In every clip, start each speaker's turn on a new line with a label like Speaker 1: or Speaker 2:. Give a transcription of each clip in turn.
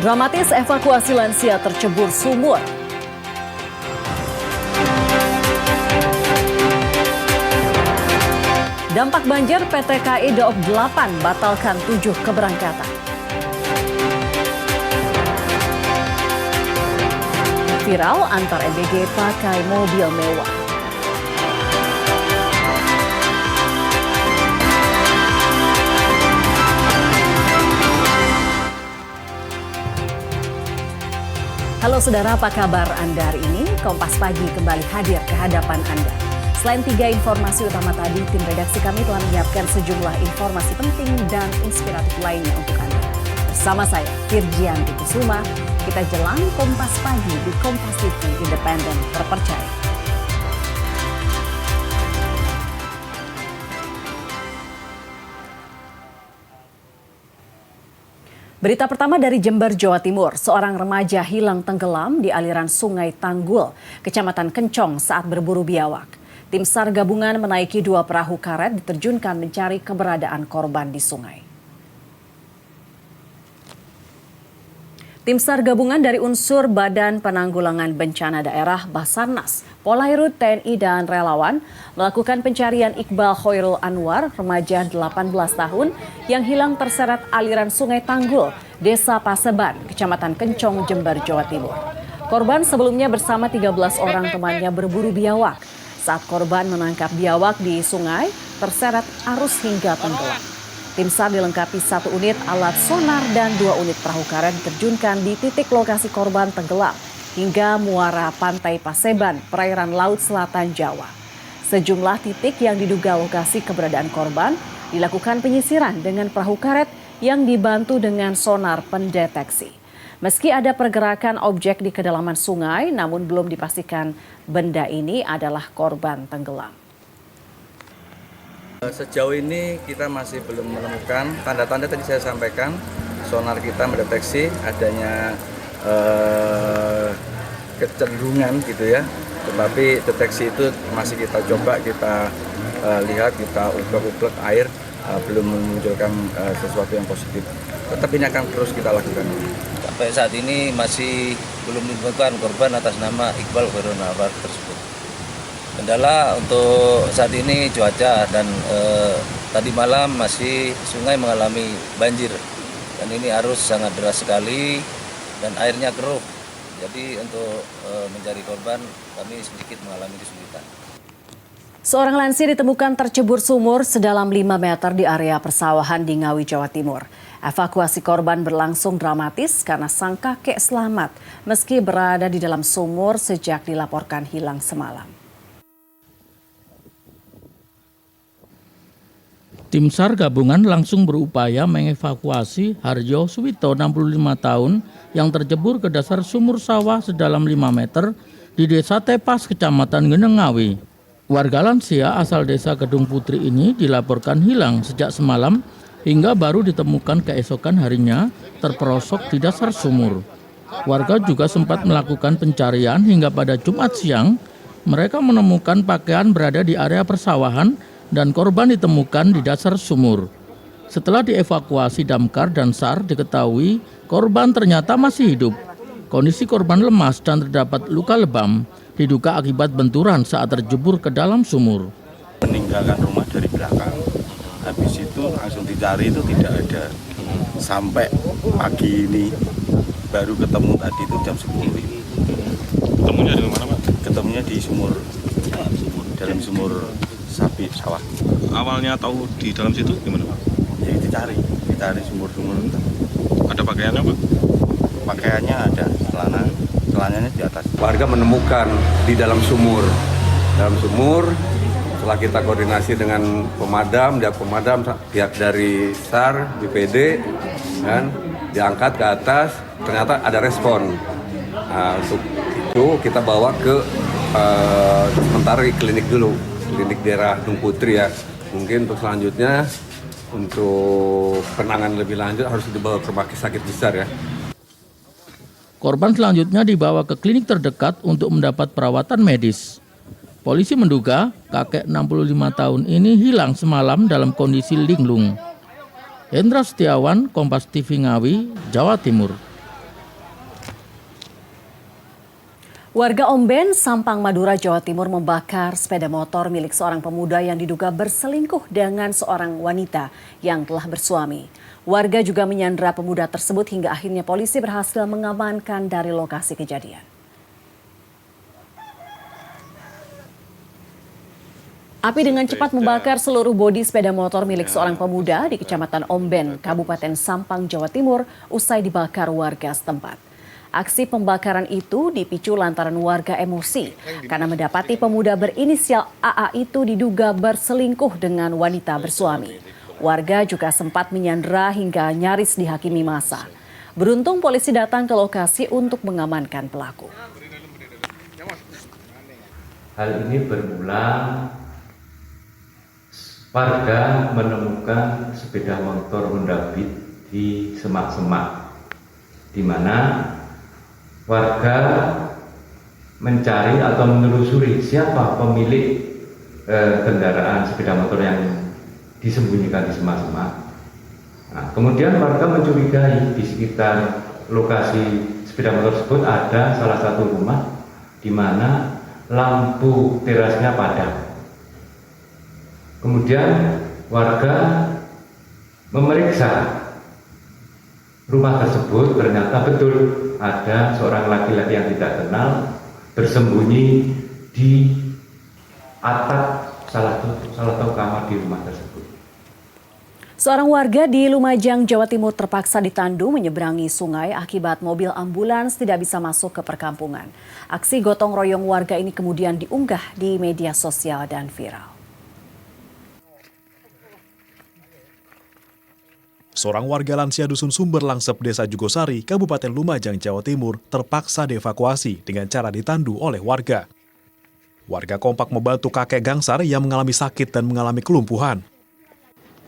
Speaker 1: Dramatis evakuasi lansia tercebur sumur. Dampak banjir PT KAI Daob 8 batalkan 7 keberangkatan. Viral antar MBG pakai mobil mewah. Halo saudara, apa kabar Anda hari ini? Kompas Pagi kembali hadir ke hadapan Anda. Selain 3 informasi utama tadi, tim redaksi kami telah menyiapkan sejumlah informasi penting dan inspiratif lainnya untuk Anda. Bersama saya, Firjianti Kusuma, kita jelang Kompas Pagi di Kompas TV Independen Terpercaya. Berita pertama dari Jember, Jawa Timur. Seorang remaja hilang tenggelam di aliran Sungai Tanggul, Kecamatan Kencong saat berburu biawak. Tim SAR gabungan menaiki 2 perahu karet diterjunkan mencari keberadaan korban di sungai. Tim SAR gabungan dari unsur Badan Penanggulangan Bencana Daerah Basarnas, Polairut TNI dan relawan melakukan pencarian Iqbal Khairul Anwar, remaja 18 tahun yang hilang terseret aliran Sungai Tanggul, Desa Paseban, Kecamatan Kencong, Jember, Jawa Timur. Korban sebelumnya bersama 13 orang temannya berburu biawak. Saat korban menangkap biawak di sungai, terseret arus hingga tenggelam. Tim SAR dilengkapi 1 unit alat sonar dan 2 unit perahu karet diterjunkan di titik lokasi korban tenggelam hingga muara Pantai Paseban, perairan Laut Selatan Jawa. Sejumlah titik yang diduga lokasi keberadaan korban dilakukan penyisiran dengan perahu karet yang dibantu dengan sonar pendeteksi. Meski ada pergerakan objek di kedalaman sungai, namun belum dipastikan benda ini adalah korban tenggelam.
Speaker 2: Sejauh ini kita masih belum menemukan tanda-tanda tadi saya sampaikan. Sonar kita mendeteksi adanya kecenderungan gitu ya. Tetapi deteksi itu masih kita coba, kita lihat, kita uplek air, belum menunjukkan sesuatu yang positif. Tetap ini akan terus kita lakukan.
Speaker 3: Sampai saat ini masih belum ditemukan korban atas nama Iqbal Khairul Anwar tersebut. Kendala untuk saat ini cuaca dan tadi malam masih sungai mengalami banjir dan ini arus sangat deras sekali dan airnya keruh. Jadi untuk mencari korban kami sedikit mengalami kesulitan.
Speaker 1: Seorang lansia ditemukan tercebur sumur sedalam 5 meter di area persawahan di Ngawi, Jawa Timur. Evakuasi korban berlangsung dramatis karena sang kakek selamat meski berada di dalam sumur sejak dilaporkan hilang semalam.
Speaker 4: Tim SAR gabungan langsung berupaya mengevakuasi Harjo Suwito, 65 tahun, yang tercebur ke dasar sumur sawah sedalam 5 meter di Desa Tepas, Kecamatan Genengawi. Warga lansia asal Desa Kedung Putri ini dilaporkan hilang sejak semalam hingga baru ditemukan keesokan harinya terperosok di dasar sumur. Warga juga sempat melakukan pencarian hingga pada Jumat siang. Mereka menemukan pakaian berada di area persawahan dan korban ditemukan di dasar sumur. Setelah dievakuasi damkar dan SAR diketahui korban ternyata masih hidup. Kondisi korban lemas dan terdapat luka lebam, diduga akibat benturan saat terjebur ke dalam sumur.
Speaker 5: Meninggalkan rumah dari belakang, habis itu langsung dicari itu tidak ada. Sampai pagi ini baru ketemu tadi itu jam 10.
Speaker 6: Ketemunya di mana, Pak?
Speaker 5: Ketemunya di sumur, dalam sumur sapi sawah.
Speaker 6: Awalnya tahu di dalam situ gimana, Pak?
Speaker 5: Jadi dicari sumur-sumur.
Speaker 6: Ada pakaiannya, Pak?
Speaker 5: Pakaiannya ada, celananya di atas.
Speaker 7: Warga menemukan di dalam sumur. Setelah kita koordinasi dengan pemadam, pihak dari SAR, BPD, dan diangkat ke atas, ternyata ada respon. Nah, untuk itu kita bawa ke sementara di klinik dulu. Klinik daerah Kedung Putri ya. Mungkin untuk selanjutnya untuk penanganan lebih lanjut harus dibawa ke rumah sakit besar ya.
Speaker 4: Korban selanjutnya dibawa ke klinik terdekat untuk mendapat perawatan medis. Polisi menduga kakek 65 tahun ini hilang semalam dalam kondisi linglung. Hendra Setiawan, Kompas TV Ngawi, Jawa Timur.
Speaker 1: Warga Omben, Sampang, Madura, Jawa Timur membakar sepeda motor milik seorang pemuda yang diduga berselingkuh dengan seorang wanita yang telah bersuami. Warga juga menyandra pemuda tersebut hingga akhirnya polisi berhasil mengamankan dari lokasi kejadian. Api dengan cepat membakar seluruh bodi sepeda motor milik seorang pemuda di Kecamatan Omben, Kabupaten Sampang, Jawa Timur, usai dibakar warga setempat. Aksi pembakaran itu dipicu lantaran warga emosi karena mendapati pemuda berinisial AA itu diduga berselingkuh dengan wanita bersuami. Warga juga sempat menyandra hingga nyaris dihakimi massa. Beruntung polisi datang ke lokasi untuk mengamankan pelaku.
Speaker 8: Hal ini bermula warga menemukan sepeda motor Honda Beat di semak-semak, di mana warga mencari atau menelusuri siapa pemilik kendaraan sepeda motor yang disembunyikan di semak-semak. Nah, kemudian warga mencurigai di sekitar lokasi sepeda motor tersebut ada salah satu rumah di mana lampu terasnya padam. Kemudian warga memeriksa rumah tersebut, ternyata betul ada seorang laki-laki yang tidak kenal bersembunyi di atap salah satu kamar di rumah tersebut.
Speaker 1: Seorang warga di Lumajang, Jawa Timur terpaksa ditandu menyeberangi sungai akibat mobil ambulans tidak bisa masuk ke perkampungan. Aksi gotong royong warga ini kemudian diunggah di media sosial dan viral.
Speaker 9: Seorang warga lansia Dusun Sumber Langsep, Desa Jugosari, Kabupaten Lumajang, Jawa Timur, terpaksa dievakuasi dengan cara ditandu oleh warga. Warga kompak membantu kakek gangsar yang mengalami sakit dan mengalami kelumpuhan.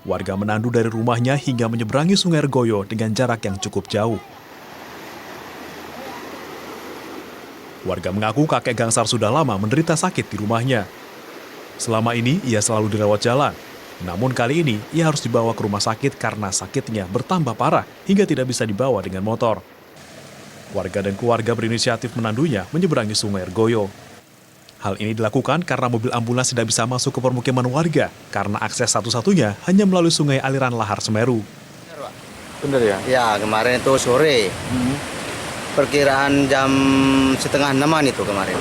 Speaker 9: Warga menandu dari rumahnya hingga menyeberangi Sungai Regoyo dengan jarak yang cukup jauh. Warga mengaku kakek gangsar sudah lama menderita sakit di rumahnya. Selama ini ia selalu dirawat jalan. Namun kali ini ia harus dibawa ke rumah sakit karena sakitnya bertambah parah hingga tidak bisa dibawa dengan motor. Warga dan keluarga berinisiatif menandunya menyeberangi Sungai Regoyo. Hal ini dilakukan karena mobil ambulans tidak bisa masuk ke permukiman warga karena akses satu-satunya hanya melalui sungai aliran Lahar Semeru.
Speaker 10: Bener ya? Ya, kemarin itu sore. Perkiraan jam 5:30 itu kemarin.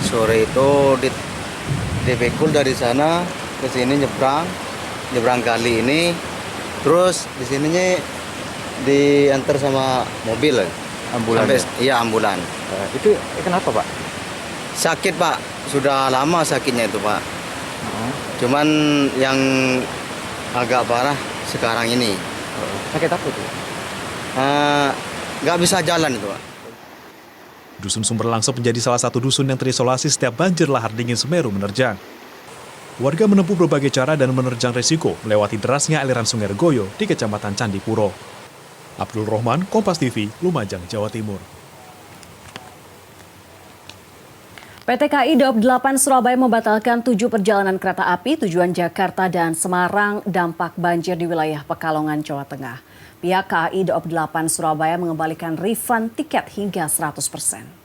Speaker 10: Sore itu dipikul dari sana ke sini nyebrang kali ini, terus di sininya diantar sama mobil ambulan. Iya, ambulan.
Speaker 11: Itu kenapa, Pak?
Speaker 10: Sakit, Pak. Sudah lama sakitnya itu, Pak. Cuman yang agak parah sekarang ini.
Speaker 11: Sakit apa tuh?
Speaker 10: Nggak bisa jalan itu, Pak.
Speaker 9: Dusun Sumber Langsep menjadi salah satu dusun yang terisolasi setiap banjir lahar dingin Semeru menerjang. Warga menempuh berbagai cara dan menerjang resiko melewati derasnya aliran Sungai Regoyo di Kecamatan Candipuro. Abdul Rohman, Kompas TV, Lumajang, Jawa Timur.
Speaker 1: PT KAI Daob 8 Surabaya membatalkan 7 perjalanan kereta api tujuan Jakarta dan Semarang dampak banjir di wilayah Pekalongan, Jawa Tengah. Pihak KAI Daob 8 Surabaya mengembalikan refund tiket hingga 100%.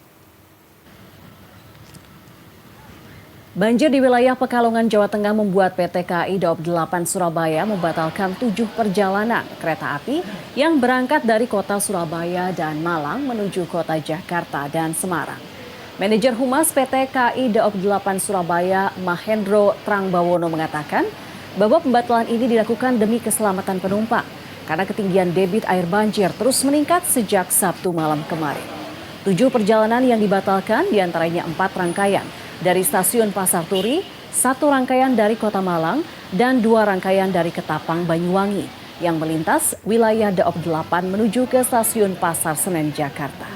Speaker 1: Banjir di wilayah Pekalongan, Jawa Tengah membuat PT KAI Daob 8 Surabaya membatalkan 7 perjalanan kereta api yang berangkat dari kota Surabaya dan Malang menuju kota Jakarta dan Semarang. Manajer Humas PT KAI Daob 8 Surabaya, Mahendro Trangbawono mengatakan bahwa pembatalan ini dilakukan demi keselamatan penumpang karena ketinggian debit air banjir terus meningkat sejak Sabtu malam kemarin. 7 perjalanan yang dibatalkan diantaranya 4 rangkaian dari stasiun Pasar Turi, 1 rangkaian dari Kota Malang, dan 2 rangkaian dari Ketapang, Banyuwangi yang melintas wilayah Daob 8 menuju ke stasiun Pasar Senen, Jakarta.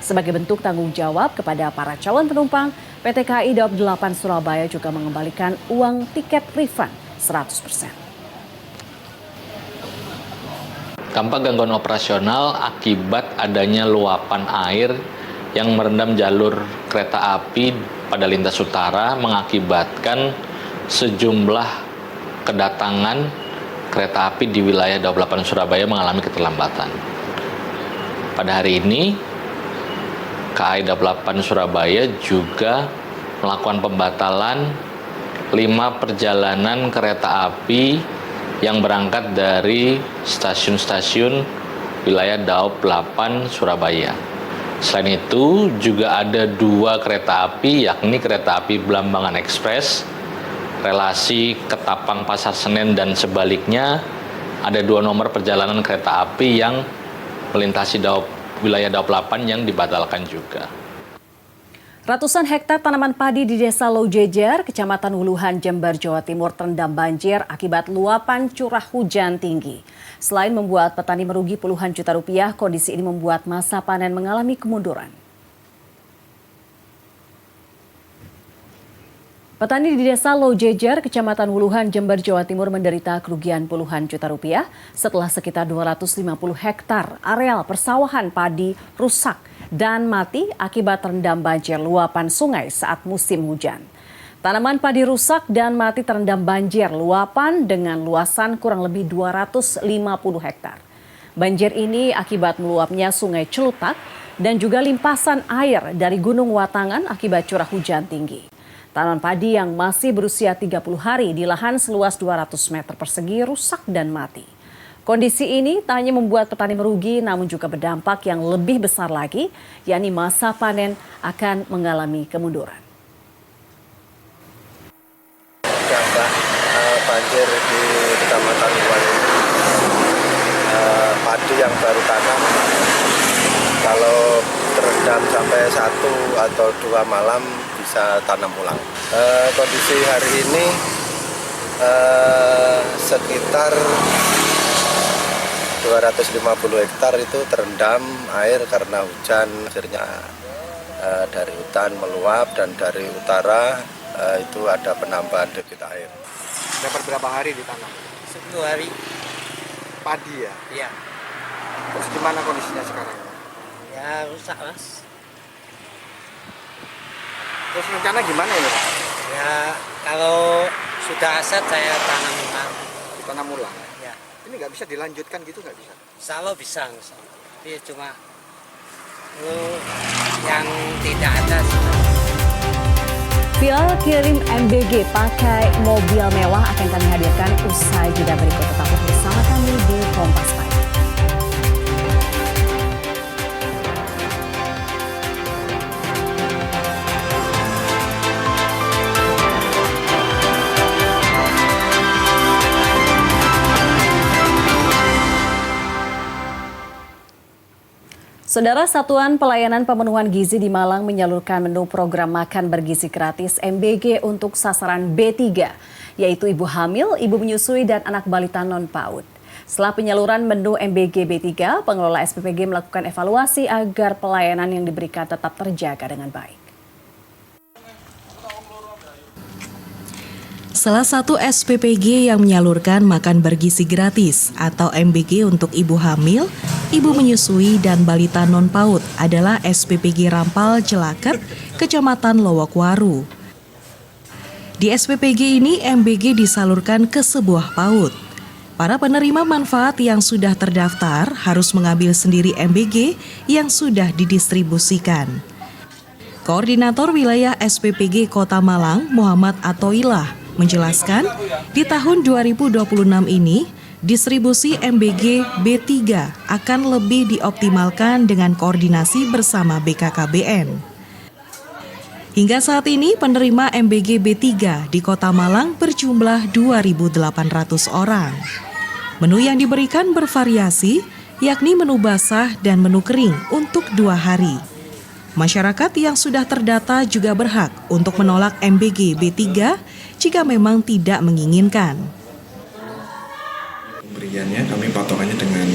Speaker 1: Sebagai bentuk tanggung jawab kepada para calon penumpang, PT KAI Daob 8 Surabaya juga mengembalikan uang tiket refund 100%.
Speaker 12: Dampak gangguan operasional akibat adanya luapan air yang merendam jalur kereta api pada lintas utara mengakibatkan sejumlah kedatangan kereta api di wilayah Daob 8 Surabaya mengalami keterlambatan. Pada hari ini, KAI Daup 8 Surabaya juga melakukan pembatalan 5 perjalanan kereta api yang berangkat dari stasiun-stasiun wilayah Daup 8 Surabaya. Selain itu juga ada 2 kereta api, yakni kereta api Blambangan Express relasi Ketapang Pasar Senen dan sebaliknya. Ada 2 nomor perjalanan kereta api yang melintasi wilayah Daup 8 yang dibatalkan juga.
Speaker 1: Ratusan hektar tanaman padi di Desa Lojejer, Kecamatan Wuluhan, Jember, Jawa Timur terendam banjir akibat luapan curah hujan tinggi. Selain membuat petani merugi puluhan juta rupiah, kondisi ini membuat masa panen mengalami kemunduran. Petani di Desa Lojejer, Kecamatan Wuluhan, Jember, Jawa Timur menderita kerugian puluhan juta rupiah setelah sekitar 250 hektar areal persawahan padi rusak dan mati akibat terendam banjir luapan sungai saat musim hujan. Tanaman padi rusak dan mati terendam banjir luapan dengan luasan kurang lebih 250 hektar. Banjir ini akibat meluapnya Sungai Celutak dan juga limpasan air dari Gunung Watangan akibat curah hujan tinggi. Tanaman padi yang masih berusia 30 hari di lahan seluas 200 meter persegi rusak dan mati. Kondisi ini tak hanya membuat petani merugi, namun juga berdampak yang lebih besar lagi, yakni masa panen akan mengalami kemunduran.
Speaker 10: Dampak banjir di Kecamatan Wuluhan, padi yang baru tanam, kalau terendam sampai 1 atau 2 malam bisa tanam ulang. Kondisi hari ini sekitar 250 hektar itu terendam air karena hujan. Akhirnya dari hutan meluap dan dari utara itu ada penambahan debit air.
Speaker 11: Dapat berapa hari ditanam?
Speaker 10: 10 hari.
Speaker 11: Padi ya?
Speaker 10: Iya.
Speaker 11: Terus gimana kondisinya sekarang?
Speaker 10: Ya rusak, Mas.
Speaker 11: Terus rencana gimana ini, Pak?
Speaker 10: Ya kalau sudah aset saya tanam ulang.
Speaker 11: Tanam ulang?
Speaker 10: Ya.
Speaker 11: Ini nggak bisa dilanjutkan gitu, nggak bisa?
Speaker 10: Insya Allah bisa. Tapi cuma yang tidak ada.
Speaker 1: Viral kirim MBG pakai mobil mewah akan kami hadirkan usai jeda berikut. Tetap bersama kami di Kompas Pagi. Saudara, Satuan Pelayanan Pemenuhan Gizi di Malang menyalurkan menu program makan bergizi gratis MBG untuk sasaran B3, yaitu ibu hamil, ibu menyusui, dan anak balita non-PAUD. Setelah penyaluran menu MBG B3, pengelola SPPG melakukan evaluasi agar pelayanan yang diberikan tetap terjaga dengan baik.
Speaker 13: Salah satu SPPG yang menyalurkan makan bergizi gratis atau MBG untuk ibu hamil, ibu menyusui, dan balita non-PAUD adalah SPPG Rampal Celaket, Kecamatan Lowokwaru. Di SPPG ini MBG disalurkan ke sebuah PAUD. Para penerima manfaat yang sudah terdaftar harus mengambil sendiri MBG yang sudah didistribusikan. Koordinator Wilayah SPPG Kota Malang, Muhammad Atoilah, menjelaskan di tahun 2026 ini distribusi MBG B3 akan lebih dioptimalkan dengan koordinasi bersama BKKBN. Hingga saat ini penerima MBG B3 di Kota Malang berjumlah 2.800 orang. Menu yang diberikan bervariasi, yakni menu basah dan menu kering untuk 2 hari. Masyarakat yang sudah terdata juga berhak untuk menolak MBG B3 jika memang tidak menginginkan.
Speaker 14: Pemberiannya kami patokannya dengan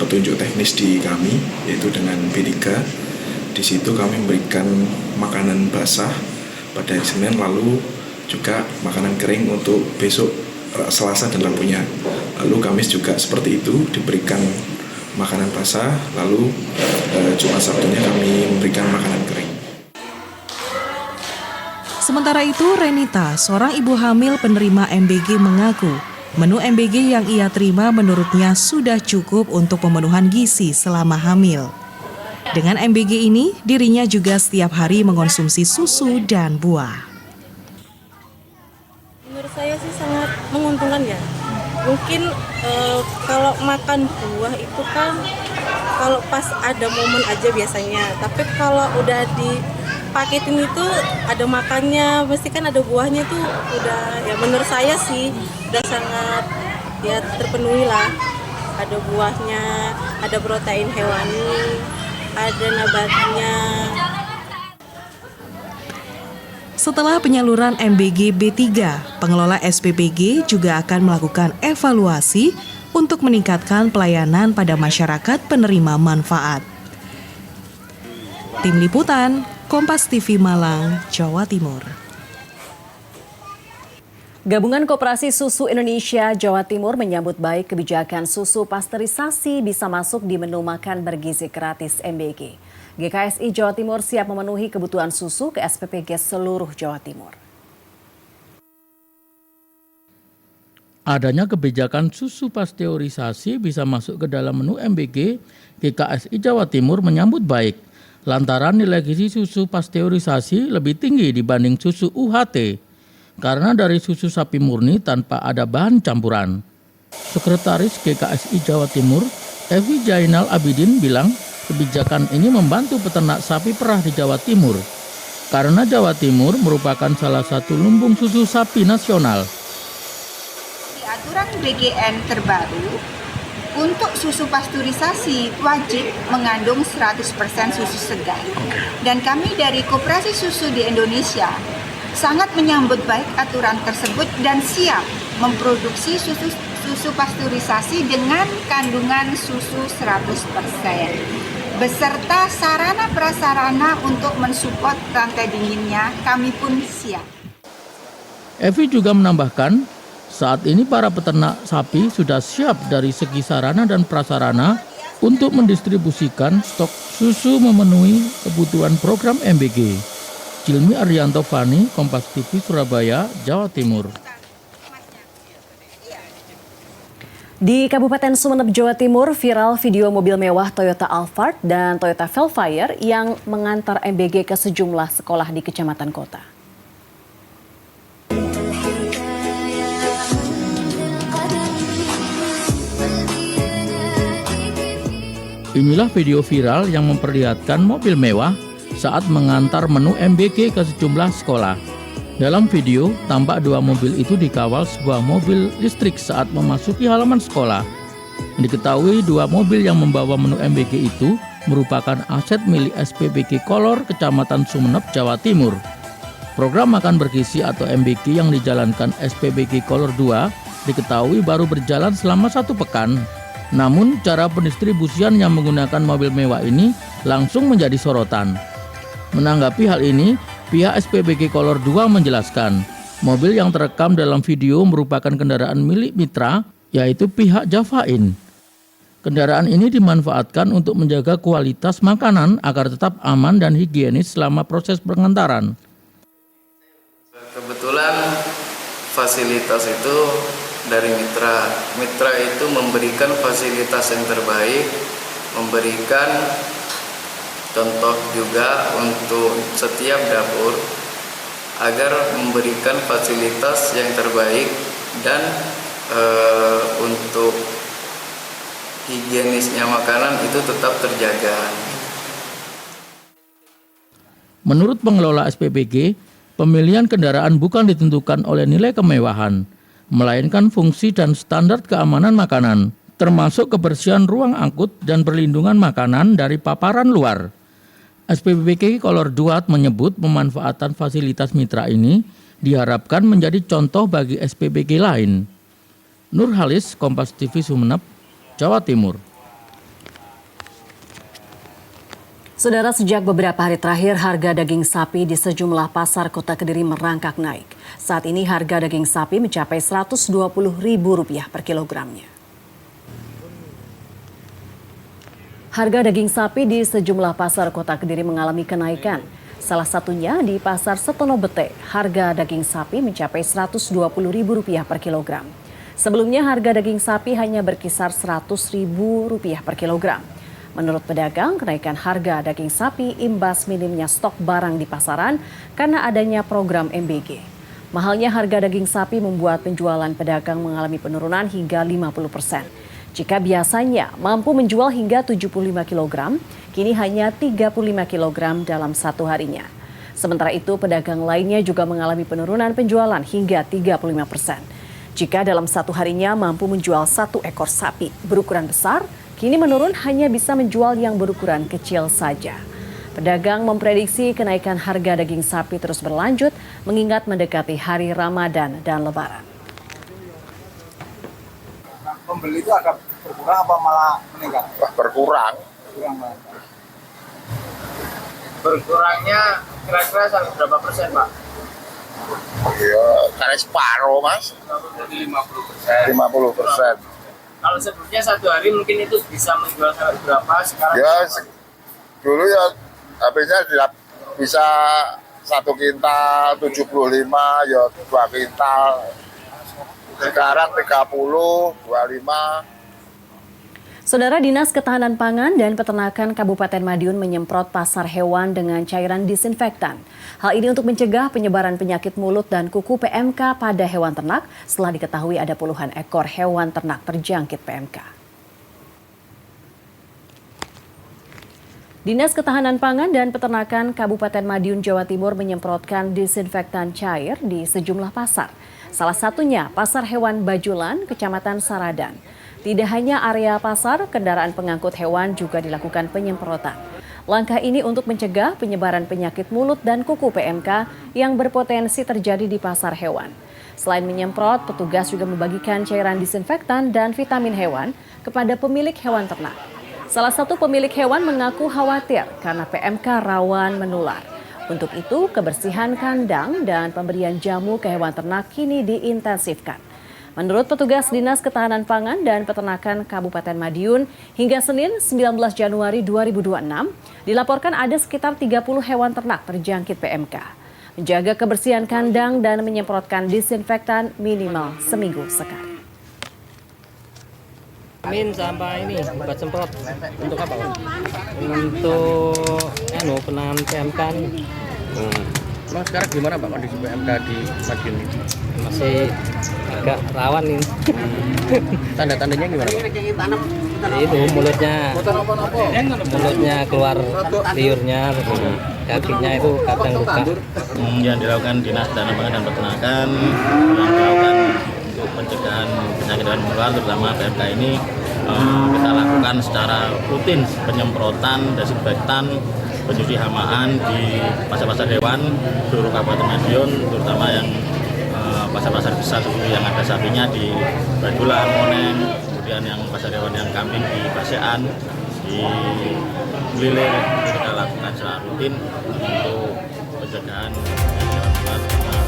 Speaker 14: petunjuk teknis di kami, yaitu dengan B3. Di situ kami memberikan makanan basah pada hari Senin, lalu juga makanan kering untuk besok Selasa dan Rabunya. Lalu Kamis juga seperti itu, diberikan makanan basah, lalu Jumat Sabtunya kami memberikan makanan kering.
Speaker 13: Sementara itu, Renita, seorang ibu hamil penerima MBG, mengaku menu MBG yang ia terima menurutnya sudah cukup untuk pemenuhan gizi selama hamil. Dengan MBG ini, dirinya juga setiap hari mengonsumsi susu dan buah.
Speaker 15: Menurut saya sih sangat menguntungkan ya. Mungkin kalau makan buah itu kan kalau pas ada momen aja biasanya. Tapi kalau udah dipaketin itu ada makannya, mesti kan ada buahnya tuh udah ya menurut saya sih udah sangat ya terpenuhi lah. Ada buahnya, ada protein hewani, ada nabatnya.
Speaker 13: Setelah penyaluran MBG B3, pengelola SPPG juga akan melakukan evaluasi untuk meningkatkan pelayanan pada masyarakat penerima manfaat. Tim Liputan, Kompas TV Malang, Jawa Timur.
Speaker 1: Gabungan Koperasi Susu Indonesia Jawa Timur menyambut baik kebijakan susu pasteurisasi bisa masuk di menu makan bergizi gratis MBG. GKSI Jawa Timur siap memenuhi kebutuhan susu ke SPPG seluruh Jawa Timur.
Speaker 4: Adanya kebijakan susu pasteurisasi bisa masuk ke dalam menu MBG, GKSI Jawa Timur menyambut baik. Lantaran nilai gizi susu pasteurisasi lebih tinggi dibanding susu UHT. Karena dari susu sapi murni tanpa ada bahan campuran. Sekretaris GKSI Jawa Timur, Evi Jainal Abidin bilang kebijakan ini membantu peternak sapi perah di Jawa Timur. Karena Jawa Timur merupakan salah satu lumbung susu sapi nasional.
Speaker 16: Di aturan BGN terbaru, untuk susu pasteurisasi wajib mengandung 100% susu segar. Dan kami dari Koperasi Susu di Indonesia sangat menyambut baik aturan tersebut dan siap memproduksi susu pasteurisasi dengan kandungan susu 100%. Beserta sarana prasarana untuk mensupport rantai dinginnya, kami pun siap.
Speaker 4: Evi juga menambahkan, saat ini para peternak sapi sudah siap dari segi sarana dan prasarana untuk mendistribusikan stok susu memenuhi kebutuhan program MBG. Jilmi Arianto Fani, Kompas TV Surabaya, Jawa Timur.
Speaker 1: Di Kabupaten Sumeneb, Jawa Timur, viral video mobil mewah Toyota Alphard dan Toyota Velfire yang mengantar MBG ke sejumlah sekolah di kecamatan kota.
Speaker 4: Inilah video viral yang memperlihatkan mobil mewah saat mengantar menu MBG ke sejumlah sekolah. Dalam video, tampak dua mobil itu dikawal sebuah mobil listrik saat memasuki halaman sekolah. Diketahui dua mobil yang membawa menu MBG itu merupakan aset milik SPBG Kolor Kecamatan Sumeneb, Jawa Timur. Program makan bergizi atau MBG yang dijalankan SPBG Kolor 2 diketahui baru berjalan selama 1 pekan. Namun, cara pendistribusian yang menggunakan mobil mewah ini langsung menjadi sorotan. Menanggapi hal ini, pihak SPBG Kolor 2 menjelaskan, mobil yang terekam dalam video merupakan kendaraan milik mitra, yaitu pihak Javain. Kendaraan ini dimanfaatkan untuk menjaga kualitas makanan agar tetap aman dan higienis selama proses pengantaran.
Speaker 17: Kebetulan fasilitas itu dari mitra. Mitra itu memberikan fasilitas yang terbaik, memberikan contoh juga untuk setiap dapur agar memberikan fasilitas yang terbaik dan untuk higienisnya makanan itu tetap terjaga.
Speaker 4: Menurut pengelola SPBG, pemilihan kendaraan bukan ditentukan oleh nilai kemewahan, melainkan fungsi dan standar keamanan makanan, termasuk kebersihan ruang angkut dan perlindungan makanan dari paparan luar. SPBG Kolor 2 menyebut pemanfaatan fasilitas mitra ini diharapkan menjadi contoh bagi SPBG lain. Nur Halis, Kompas TV Sumeneb, Jawa Timur.
Speaker 1: Saudara, sejak beberapa hari terakhir harga daging sapi di sejumlah pasar Kota Kediri merangkak naik. Saat ini harga daging sapi mencapai Rp120.000 per kilogramnya. Harga daging sapi di sejumlah pasar Kota Kediri mengalami kenaikan. Salah satunya di Pasar Setono Bete, harga daging sapi mencapai Rp120.000 per kilogram. Sebelumnya harga daging sapi hanya berkisar Rp100.000 per kilogram. Menurut pedagang, kenaikan harga daging sapi imbas minimnya stok barang di pasaran karena adanya program MBG. Mahalnya harga daging sapi membuat penjualan pedagang mengalami penurunan hingga 50%. Jika biasanya mampu menjual hingga 75 kg, kini hanya 35 kg dalam satu harinya. Sementara itu, pedagang lainnya juga mengalami penurunan penjualan hingga 35%. Jika dalam satu harinya mampu menjual 1 ekor sapi berukuran besar, kini menurun hanya bisa menjual yang berukuran kecil saja. Pedagang memprediksi kenaikan harga daging sapi terus berlanjut mengingat mendekati hari Ramadan dan Lebaran.
Speaker 11: Pembeli itu agak berkurang apa malah meningkat?
Speaker 18: Berkurang.
Speaker 11: Berkurangnya kira-kira sampai berapa persen, Pak?
Speaker 18: Ya, karena separuh, Mas.
Speaker 11: Jadi 50%.
Speaker 18: 50%.
Speaker 11: Kalau sebelumnya satu hari mungkin itu bisa menjual sampai berapa? Sekarang
Speaker 18: Ya, dulu ya habisnya bisa 1 kintal 75, ya 2 kintal. Sekarang 30, 25.
Speaker 1: Saudara, Dinas Ketahanan Pangan dan Peternakan Kabupaten Madiun menyemprot pasar hewan dengan cairan disinfektan. Hal ini untuk mencegah penyebaran penyakit mulut dan kuku PMK pada hewan ternak setelah diketahui ada puluhan ekor hewan ternak terjangkit PMK. Dinas Ketahanan Pangan dan Peternakan Kabupaten Madiun, Jawa Timur menyemprotkan disinfektan cair di sejumlah pasar. Salah satunya Pasar Hewan Bajulan, Kecamatan Saradan. Tidak hanya area pasar, kendaraan pengangkut hewan juga dilakukan penyemprotan. Langkah ini untuk mencegah penyebaran penyakit mulut dan kuku PMK yang berpotensi terjadi di pasar hewan. Selain menyemprot, petugas juga membagikan cairan disinfektan dan vitamin hewan kepada pemilik hewan ternak. Salah satu pemilik hewan mengaku khawatir karena PMK rawan menular. Untuk itu, kebersihan kandang dan pemberian jamu ke hewan ternak kini diintensifkan. Menurut petugas Dinas Ketahanan Pangan dan Peternakan Kabupaten Madiun, hingga Senin 19 Januari 2026 dilaporkan ada sekitar 30 hewan ternak terjangkit PMK. Menjaga kebersihan kandang dan menyemprotkan disinfektan minimal seminggu sekali.
Speaker 19: Sampai ini buat semprot untuk apa, Pak? Untuk penanganan PMK nih.
Speaker 11: Emang sekarang gimana, Pak, kondisi PMK di Madiun ini?
Speaker 19: Masih agak rawan ini.
Speaker 11: Tanda-tandanya gimana, Pak?
Speaker 19: Itu mulutnya keluar liurnya, kakinya itu kadang luka.
Speaker 4: Yang dilakukan Dinas Ketahanan Pangan dan Peternakan yang dilakukan untuk pencegahan penyakit hewan menular terutama PMK ini, kita lakukan secara rutin penyemprotan desinfektan, pencuci hamaan di pasar-pasar hewan seluruh Kabupaten Madiun, terutama yang pasar-pasar besar seperti yang ada sapinya di Bajulan, Moneng, kemudian yang pasar hewan yang kambing di Basean, di Blilir, kita lakukan secara rutin untuk pencegahan hewan menular.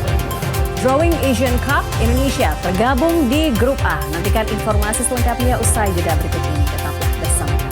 Speaker 1: Drawing Asian Cup Indonesia tergabung di Grup A. Nantikan informasi selengkapnya usai jeda berikut ini. Tetaplah bersama kami.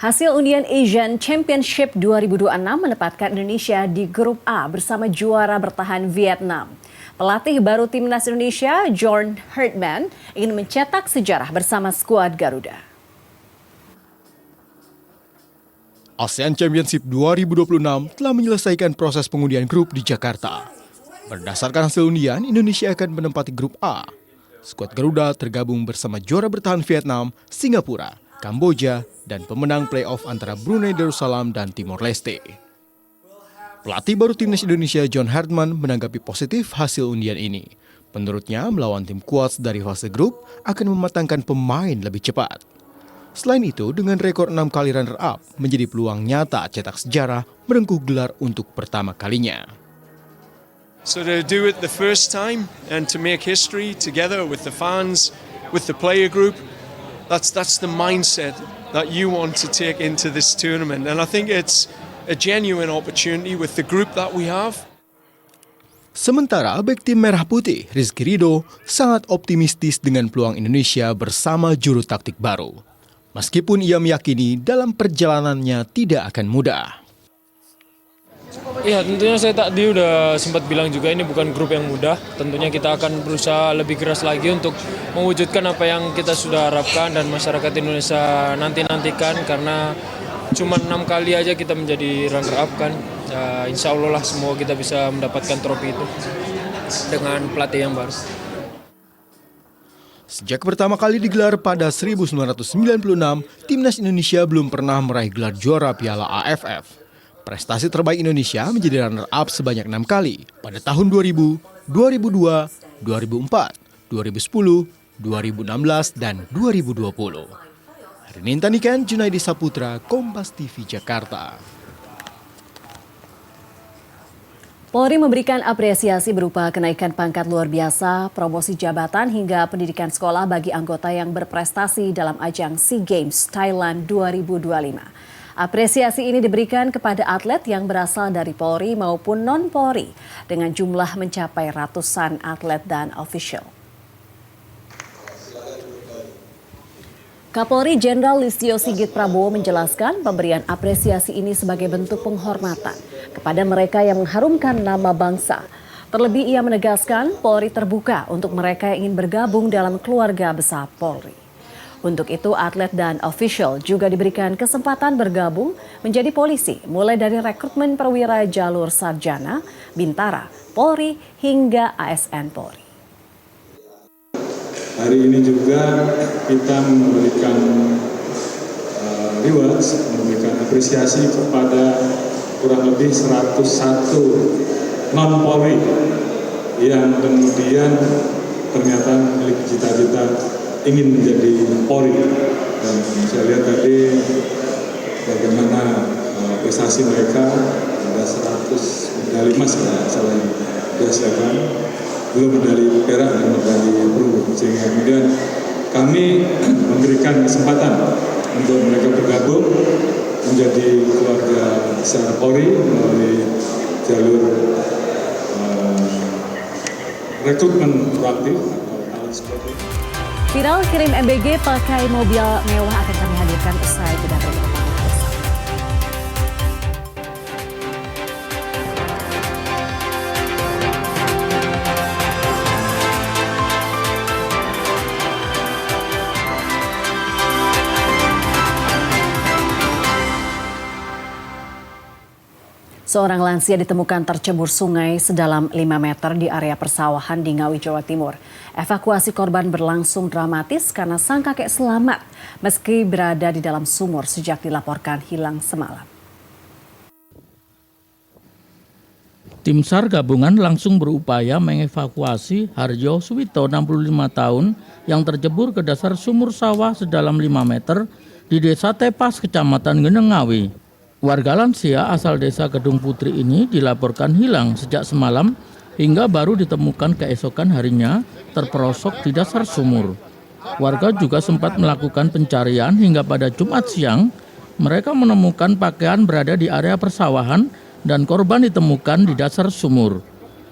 Speaker 1: Hasil undian Asian Championship 2026 menempatkan Indonesia di Grup A bersama juara bertahan Vietnam. Pelatih baru timnas Indonesia, John Herdman, ingin mencetak sejarah bersama skuad Garuda.
Speaker 20: ASEAN Championship 2026 telah menyelesaikan proses pengundian grup di Jakarta. Berdasarkan hasil undian, Indonesia akan menempati Grup A. Skuad Garuda tergabung bersama juara bertahan Vietnam, Singapura, Kamboja, dan pemenang playoff antara Brunei Darussalam dan Timor Leste. Pelatih baru timnas Indonesia John Herdman menanggapi positif hasil undian ini. Menurutnya, melawan tim kuat dari fase grup akan mematangkan pemain lebih cepat. Selain itu, dengan rekor 6 kali runner-up, menjadi peluang nyata cetak sejarah merengkuh gelar untuk pertama kalinya.
Speaker 21: So to do it the first time and to make history together with the fans, with the player group, that's the mindset that you want to take into this tournament. And I think it's a genuine opportunity with the group that we have.
Speaker 20: Sementara bek tim Merah Putih, Rizky Ridho, sangat optimistis dengan peluang Indonesia bersama juru taktik baru. Meskipun ia meyakini dalam perjalanannya tidak akan mudah.
Speaker 2: Iya, tentunya saya tadi udah sempat bilang juga ini bukan grup yang mudah. Tentunya kita akan berusaha lebih keras lagi untuk mewujudkan apa yang kita sudah harapkan dan masyarakat Indonesia nantikan karena cuma 6 kali aja kita menjadi runner up kan. Ya, insya Allah lah semua kita bisa mendapatkan trofi itu dengan pelatih yang baru.
Speaker 20: Sejak pertama kali digelar pada 1996, Timnas Indonesia belum pernah meraih gelar juara Piala AFF. Prestasi terbaik Indonesia menjadi runner-up sebanyak 6 kali pada tahun 2000, 2002, 2004, 2010, 2016, dan 2020. Renin Tanikan, Junaidi Saputra, Kompas TV Jakarta.
Speaker 1: Polri memberikan apresiasi berupa kenaikan pangkat luar biasa, promosi jabatan hingga pendidikan sekolah bagi anggota yang berprestasi dalam ajang SEA Games Thailand 2025. Apresiasi ini diberikan kepada atlet yang berasal dari Polri maupun non-Polri dengan jumlah mencapai ratusan atlet dan ofisial. Kapolri Jenderal Listio Sigit Prabowo menjelaskan pemberian apresiasi ini sebagai bentuk penghormatan kepada mereka yang mengharumkan nama bangsa. Terlebih ia menegaskan Polri terbuka untuk mereka yang ingin bergabung dalam keluarga besar Polri. Untuk itu atlet dan ofisial juga diberikan kesempatan bergabung menjadi polisi mulai dari rekrutmen perwira jalur sarjana, bintara, Polri hingga ASN Polri.
Speaker 22: Hari ini juga kita memberikan rewards, memberikan apresiasi kepada kurang lebih 101 non-Polri yang kemudian ternyata memiliki cita-cita ingin menjadi Polri. Dan saya lihat tadi bagaimana prestasi mereka, ada 100 medali emas salah yang dihasilkan, belum medali perak dan medali perunggu. Sehingga kemudian kami memberikan kesempatan untuk mereka bergabung menjadi keluarga besar Polri melalui jalur rekrutmen proaktif atau talent scouting.
Speaker 1: Viral kirim MBG pakai mobil mewah akan kami hadirkan usai jeda berikut. Seorang lansia ditemukan tercebur sungai sedalam 5 meter di area persawahan di Ngawi, Jawa Timur. Evakuasi korban berlangsung dramatis karena sang kakek selamat meski berada di dalam sumur sejak dilaporkan hilang semalam.
Speaker 4: Tim SAR gabungan langsung berupaya mengevakuasi Harjo Suwito, 65 tahun, yang tercebur ke dasar sumur sawah sedalam 5 meter di Desa Tepas, Kecamatan Geneng, Ngawi. Warga lansia asal desa Kedung Putri ini dilaporkan hilang sejak semalam hingga baru ditemukan keesokan harinya terperosok di dasar sumur. Warga juga sempat melakukan pencarian hingga pada Jumat siang. Mereka menemukan pakaian berada di area persawahan dan korban ditemukan di dasar sumur.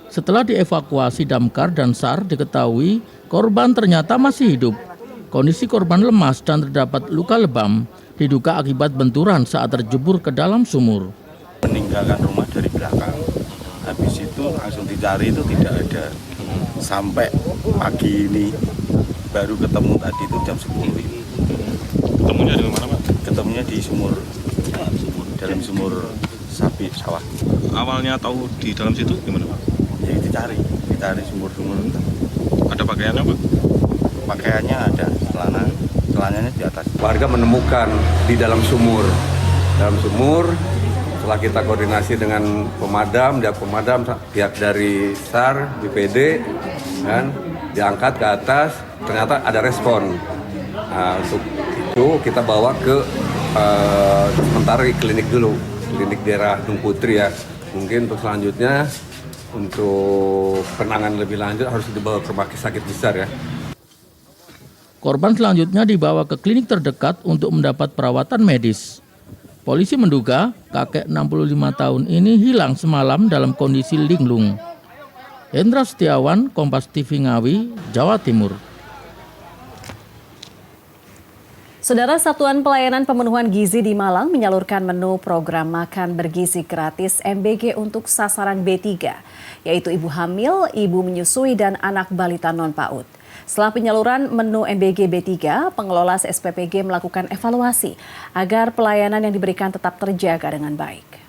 Speaker 4: Setelah dievakuasi damkar dan SAR diketahui korban ternyata masih hidup. Kondisi korban lemas dan terdapat luka lebam. Diduga akibat benturan saat terjebur ke dalam sumur.
Speaker 5: Meninggalkan rumah dari belakang, habis itu langsung dicari itu tidak ada. Sampai pagi ini baru ketemu tadi itu jam 10 ini.
Speaker 6: Ketemunya di mana, Pak?
Speaker 5: Ketemunya di sumur, dalam sumur sapi sawah.
Speaker 6: Awalnya tahu di dalam situ gimana, Pak?
Speaker 5: Ya dicari sumur-sumur itu.
Speaker 6: Ada pakaiannya, Pak?
Speaker 5: Pakaiannya ada, celananya di atas.
Speaker 7: Warga menemukan di dalam sumur. Setelah kita koordinasi dengan pemadam, pihak dari SAR, BPD, dan diangkat ke atas, ternyata ada respon. Nah, untuk itu kita bawa ke sementara di klinik dulu, klinik daerah Kedung Putri ya. Mungkin untuk selanjutnya, untuk penanganan lebih lanjut harus dibawa ke rumah sakit besar ya.
Speaker 4: Korban selanjutnya dibawa ke klinik terdekat untuk mendapat perawatan medis. Polisi menduga kakek 65 tahun ini hilang semalam dalam kondisi linglung. Hendra Setiawan, Kompas TV Ngawi, Jawa Timur.
Speaker 1: Saudara, Satuan Pelayanan Pemenuhan Gizi di Malang menyalurkan menu program makan bergizi gratis MBG untuk sasaran B3, yaitu ibu hamil, ibu menyusui, dan anak balita non-PAUD. Setelah penyaluran menu MBG B3, pengelola SPPG melakukan evaluasi agar pelayanan yang diberikan tetap terjaga dengan baik.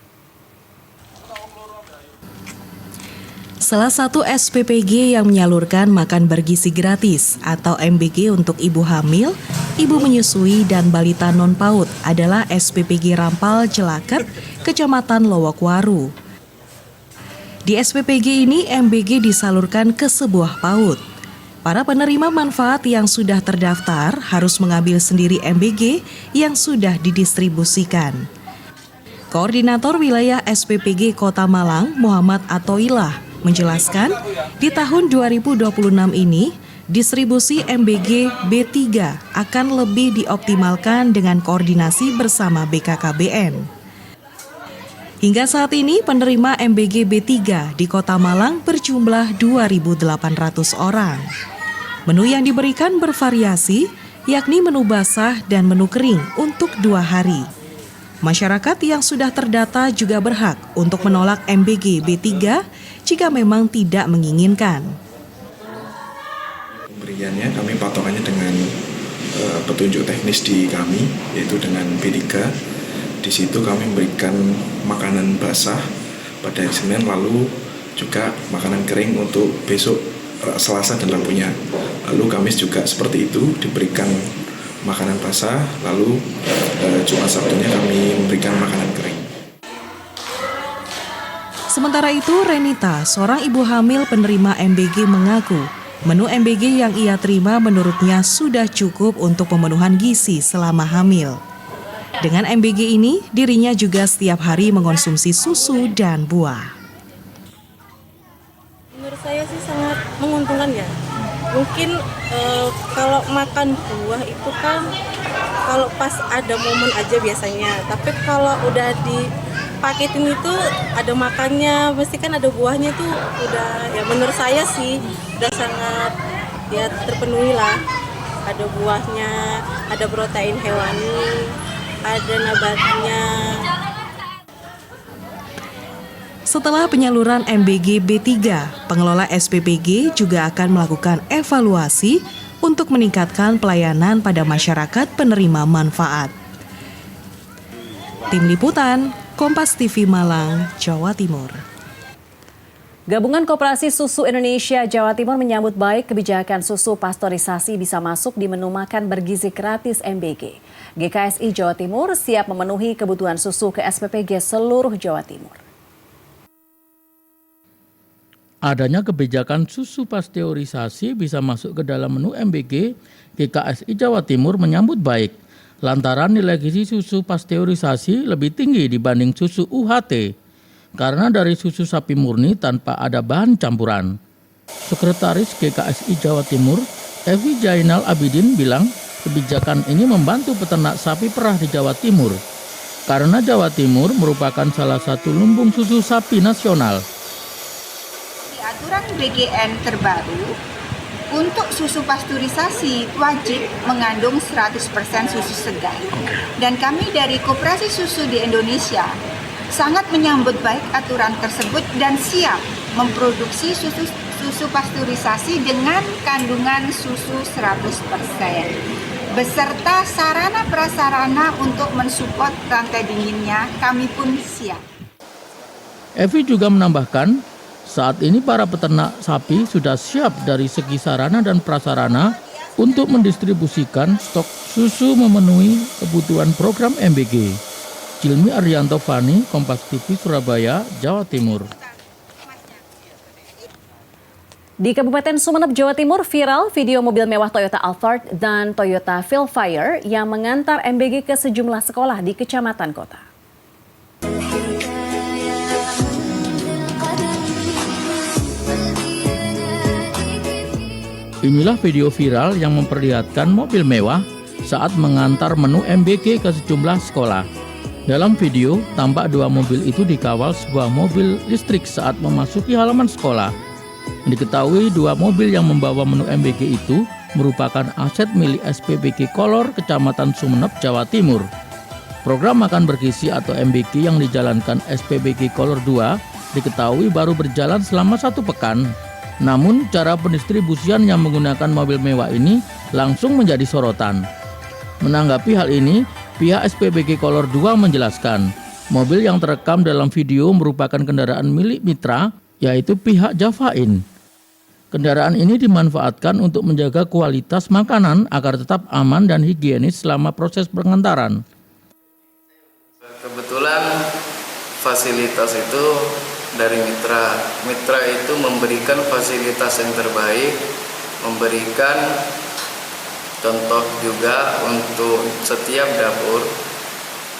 Speaker 13: Salah satu SPPG yang menyalurkan makan bergizi gratis atau MBG untuk ibu hamil, ibu menyusui, dan balita non-PAUD adalah SPPG Rampal Celaket, Kecamatan Lowokwaru. Di SPPG ini MBG disalurkan ke sebuah PAUD. Para penerima manfaat yang sudah terdaftar harus mengambil sendiri MBG yang sudah didistribusikan. Koordinator Wilayah SPPG Kota Malang, Muhammad Atoilah, menjelaskan di tahun 2026 ini distribusi MBG B3 akan lebih dioptimalkan dengan koordinasi bersama BKKBN. Hingga saat ini penerima MBG B3 di Kota Malang berjumlah 2.800 orang. Menu yang diberikan bervariasi, yakni menu basah dan menu kering untuk 2 hari. Masyarakat yang sudah terdata juga berhak untuk menolak MBG B3 jika memang tidak menginginkan.
Speaker 14: Pemberiannya kami patokannya dengan petunjuk teknis di kami, yaitu dengan B3. Di situ kami memberikan makanan basah pada hari Senin, lalu juga makanan kering untuk besok Selasa dan Rabunya. Lalu Kamis juga seperti itu, diberikan makanan basah, lalu Jumat Sabtunya kami memberikan makanan kering.
Speaker 13: Sementara itu, Renita, seorang ibu hamil penerima MBG, mengaku menu MBG yang ia terima menurutnya sudah cukup untuk pemenuhan gizi selama hamil. Dengan MBG ini, dirinya juga setiap hari mengonsumsi susu dan buah.
Speaker 15: Menurut saya sih sangat menguntungkan ya. Mungkin kalau makan buah itu kan kalau pas ada momen aja biasanya. Tapi kalau udah dipaketin itu ada makannya, mesti kan ada buahnya tuh udah ya menurut saya sih udah sangat ya terpenuhi lah. Ada buahnya, ada protein hewani, ada nabatnya.
Speaker 13: Setelah penyaluran MBG B3, pengelola SPPG juga akan melakukan evaluasi untuk meningkatkan pelayanan pada masyarakat penerima manfaat. Tim Liputan, Kompas TV Malang, Jawa Timur.
Speaker 1: Gabungan Koperasi Susu Indonesia Jawa Timur menyambut baik kebijakan susu pasteurisasi bisa masuk di menu makan bergizi gratis MBG. GKSI Jawa Timur siap memenuhi kebutuhan susu ke SPPG seluruh Jawa Timur.
Speaker 4: Adanya kebijakan susu pasteurisasi bisa masuk ke dalam menu MBG, GKSI Jawa Timur menyambut baik lantaran nilai gizi susu pasteurisasi lebih tinggi dibanding susu UHT karena dari susu sapi murni tanpa ada bahan campuran. Sekretaris GKSI Jawa Timur, Evi Jainal Abidin, bilang kebijakan ini membantu peternak sapi perah di Jawa Timur karena Jawa Timur merupakan salah satu lumbung susu sapi nasional.
Speaker 16: Aturan BGN terbaru untuk susu pasteurisasi wajib mengandung 100% susu segar. Dan kami dari Koperasi Susu di Indonesia sangat menyambut baik aturan tersebut dan siap memproduksi susu pasteurisasi dengan kandungan susu 100%. Beserta sarana prasarana untuk mensupport rantai dinginnya, kami pun siap.
Speaker 4: Evi juga menambahkan, saat ini para peternak sapi sudah siap dari segi sarana dan prasarana untuk mendistribusikan stok susu memenuhi kebutuhan program MBG. Cilmi Arianto Fani, Kompas TV Surabaya, Jawa Timur.
Speaker 1: Di Kabupaten Sumeneb, Jawa Timur, viral video mobil mewah Toyota Alphard dan Toyota Velofier yang mengantar MBG ke sejumlah sekolah di kecamatan kota.
Speaker 4: Inilah video viral yang memperlihatkan mobil mewah saat mengantar menu MBG ke sejumlah sekolah. Dalam video, tampak dua mobil itu dikawal sebuah mobil listrik saat memasuki halaman sekolah. Diketahui dua mobil yang membawa menu MBG itu merupakan aset milik SPBG Kolor Kecamatan Sumeneb, Jawa Timur. Program makan bergizi atau MBG yang dijalankan SPBG Kolor 2 diketahui baru berjalan selama 1 pekan. Namun cara pendistribusian yang menggunakan mobil mewah ini langsung menjadi sorotan. Menanggapi hal ini, pihak SPBG Kolor 2 menjelaskan, mobil yang terekam dalam video merupakan kendaraan milik mitra, yaitu pihak Javain. Kendaraan ini dimanfaatkan untuk menjaga kualitas makanan agar tetap aman dan higienis selama proses pengantaran.
Speaker 17: Kebetulan fasilitas itu dari mitra. Mitra itu memberikan fasilitas yang terbaik, memberikan contoh juga untuk setiap dapur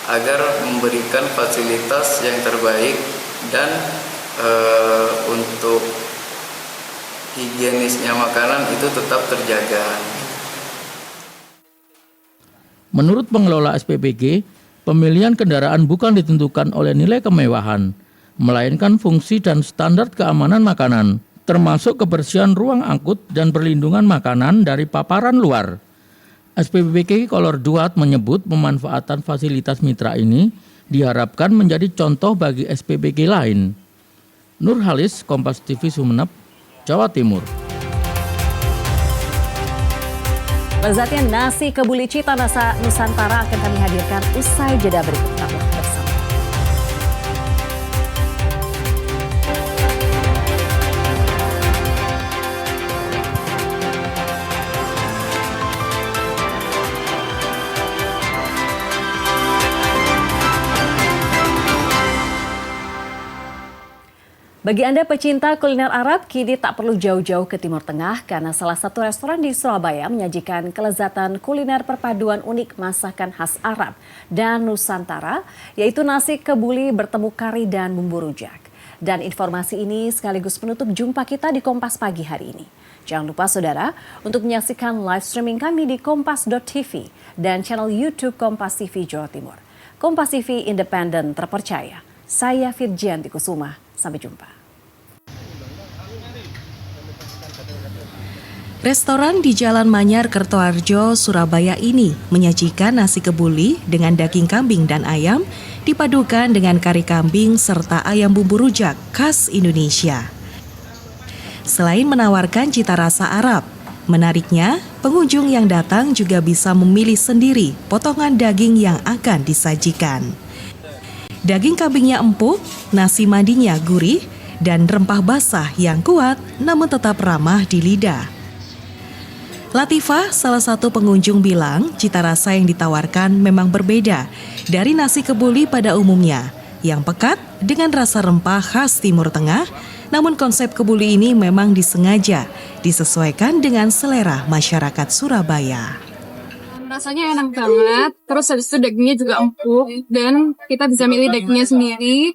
Speaker 17: agar memberikan fasilitas yang terbaik dan untuk higienisnya makanan itu tetap terjaga.
Speaker 4: Menurut pengelola SPBG, pemilihan kendaraan bukan ditentukan oleh nilai kemewahan, melainkan fungsi dan standar keamanan makanan, termasuk kebersihan ruang angkut dan perlindungan makanan dari paparan luar. SPBG Kolor 2 menyebut pemanfaatan fasilitas mitra ini diharapkan menjadi contoh bagi SPBG lain. Nurhalis, Kompas TV Sumeneb, Jawa Timur.
Speaker 1: Lezatnya nasi kebuli Cita Rasa Nusantara akan kami hadirkan usai jeda berikut. Tetaplah bersama. Bagi Anda pecinta kuliner Arab, kini tak perlu jauh-jauh ke Timur Tengah karena salah satu restoran di Surabaya menyajikan kelezatan kuliner perpaduan unik masakan khas Arab dan Nusantara, yaitu nasi kebuli bertemu kari dan bumbu rujak. Dan informasi ini sekaligus penutup jumpa kita di Kompas Pagi hari ini. Jangan lupa saudara untuk menyaksikan live streaming kami di kompas.tv dan channel YouTube Kompas TV Jawa Timur. Kompas TV independen terpercaya. Saya Firjianti Kusuma. Sampai jumpa.
Speaker 13: Restoran di Jalan Manyar, Kertoharjo, Surabaya ini menyajikan nasi kebuli dengan daging kambing dan ayam dipadukan dengan kari kambing serta ayam bumbu rujak khas Indonesia. Selain menawarkan cita rasa Arab, menariknya pengunjung yang datang juga bisa memilih sendiri potongan daging yang akan disajikan. Daging kambingnya empuk, nasi mandinya gurih, dan rempah basah yang kuat namun tetap ramah di lidah. Latifah, salah satu pengunjung bilang cita rasa yang ditawarkan memang berbeda dari nasi kebuli pada umumnya, yang pekat dengan rasa rempah khas Timur Tengah, namun konsep kebuli ini memang disengaja disesuaikan dengan selera masyarakat Surabaya.
Speaker 3: Rasanya enak banget, terus habis itu dagingnya juga empuk dan kita bisa milih dagingnya sendiri.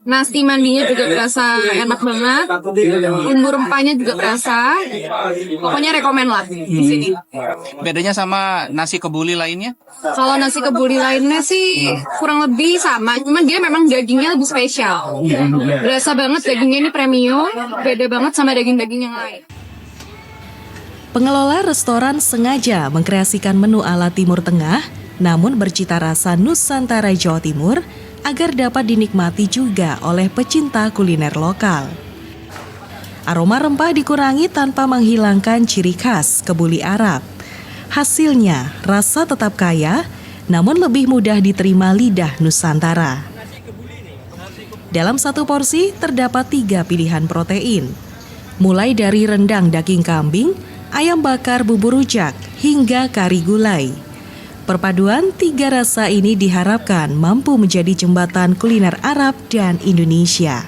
Speaker 3: Nasi mandinya juga berasa enak banget, bumbu rempahnya juga berasa. Pokoknya rekomen lah di sini.
Speaker 8: Bedanya sama nasi kebuli lainnya?
Speaker 3: Kalau nasi kebuli lainnya sih kurang lebih sama, cuman dia memang dagingnya lebih spesial. Berasa banget dagingnya ini premium, beda banget sama daging-daging yang lain.
Speaker 13: Pengelola restoran sengaja mengkreasikan menu ala Timur Tengah, namun bercita rasa Nusantara Jawa Timur agar dapat dinikmati juga oleh pecinta kuliner lokal. Aroma rempah dikurangi tanpa menghilangkan ciri khas kebuli Arab. Hasilnya, rasa tetap kaya, namun lebih mudah diterima lidah Nusantara. Dalam satu porsi terdapat 3 pilihan protein, mulai dari rendang daging kambing, ayam bakar bumbu rujak, hingga kari gulai. Perpaduan 3 rasa ini diharapkan mampu menjadi jembatan kuliner Arab dan Indonesia.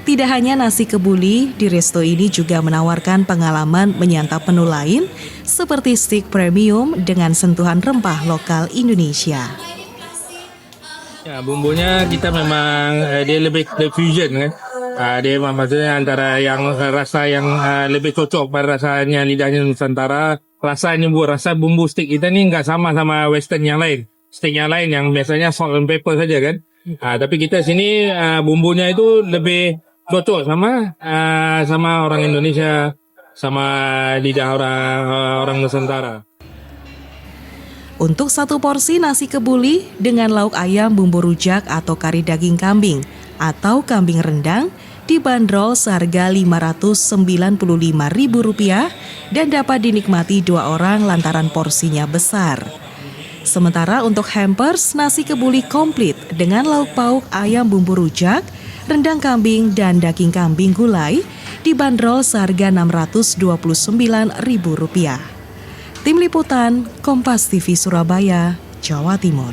Speaker 13: Tidak hanya nasi kebuli, di resto ini juga menawarkan pengalaman menyantap menu lain seperti steak premium dengan sentuhan rempah lokal Indonesia.
Speaker 23: Ya, bumbunya kita memang dia lebih fusion kan. Dia maksudnya antara yang rasa yang lebih cocok pada rasanya lidahnya Nusantara. Rasa bumbu steak kita ni nggak sama western yang lain. Steak yang lain yang biasanya salt and pepper saja kan. Tapi kita sini bumbunya itu lebih cocok sama orang Indonesia. sama lidah orang Nusantara.
Speaker 13: Untuk satu porsi nasi kebuli dengan lauk ayam bumbu rujak atau kari daging kambing atau kambing rendang dibanderol seharga Rp595.000 dan dapat dinikmati 2 orang lantaran porsinya besar. Sementara untuk hampers nasi kebuli komplit dengan lauk pauk ayam bumbu rujak, rendang kambing dan daging kambing gulai dibanderol seharga Rp629.000. Tim Liputan Kompas TV Surabaya, Jawa Timur.